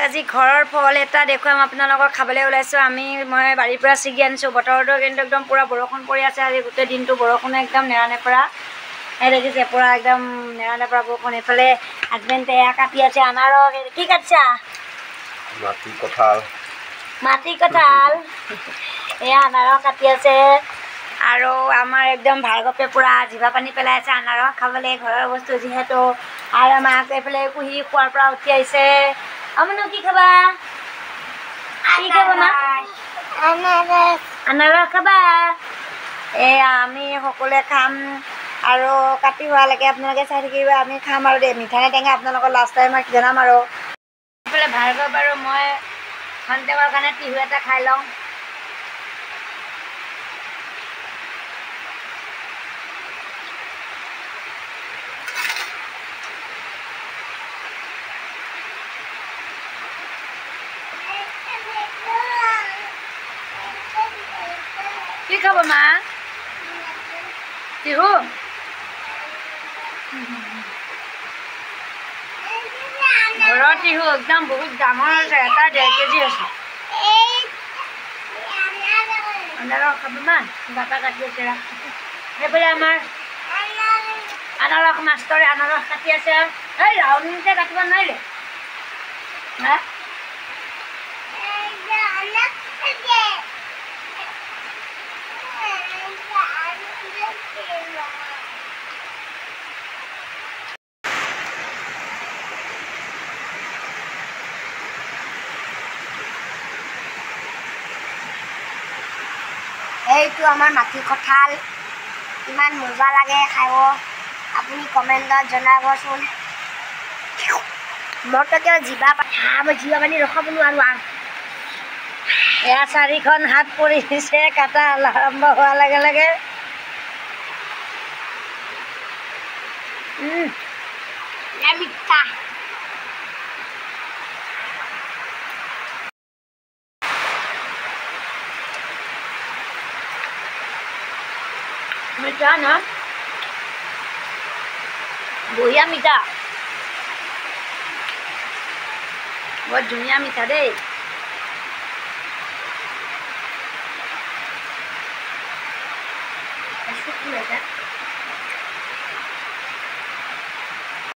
আজি ঘৰৰ ফল এটা দেখুৱাম আপোনালোকক খাবলৈ ওলাইছোঁ মই বাৰীৰ পৰা ছিগি আনিছোঁ বতৰটো কিন্তু একদম পূৰা বৰষুণ পৰি আছে আজি গোটেই দিনটো বৰষুণে একদম নেৰানেপেৰা দেখিছে পূৰা একদম নেৰানেপেৰা বৰষুণ এইফালে হাজবেণ্ডে এয়া কাটি আছে আনাৰস কি কাটিছা মাটি কঁঠাল এয়া আনাৰস কাটি আছে আৰু আমাৰ একদম ভাৰ্গৱে পূৰা জিভা পানী পেলাই আছে আনাৰস খাবলৈ ঘৰৰ বস্তু যিহেতু আৰু মাক এইফালে কুহি খোৱাৰ পৰা উঠি আহিছে আমনো কি খাবা মা আনাৰস খাবা এয়া আমি সকলোৱে খাম আৰু কাটি হোৱালৈকে আপোনালোকে চাই থাকিব আমি খাম আৰু দেই মিঠা নে টেঙা আপোনালোকৰ লাষ্ট টাইম মই জনাম আৰু এইফালে ভাৰ্গৱ আৰু মই খন্তেকৰ কাৰণে টিহু এটা খাই লওঁ কি খাব মা টিহু ঘৰৰ টিহু একদম বহুত ডাঙৰ হৈছে এটা 1.5 কেজি হৈছে আনাৰস খাব মা বাটা কাটি আছে সেইফালে আমাৰ আনাৰস মাষ্টৰে আনাৰস কাটি আছে এই ৰাউণ্ডতে কাটিব নোৱাৰিলে হা এইটো আমাৰ মাটি কঁঠাল ইমান মজা লাগে খাব আপুনি কমেণ্টত জনাবচোন মইতো কিয় জিভা পানী ৰখাব নোৱাৰো এয়া 4খন হাত পৰিছে কাটা আৰম্ভ হোৱাৰ লগে লগে মিঠা মিঠা না বঢ়িয়া মিঠা বৰ ধুনীয়া মিঠা দেই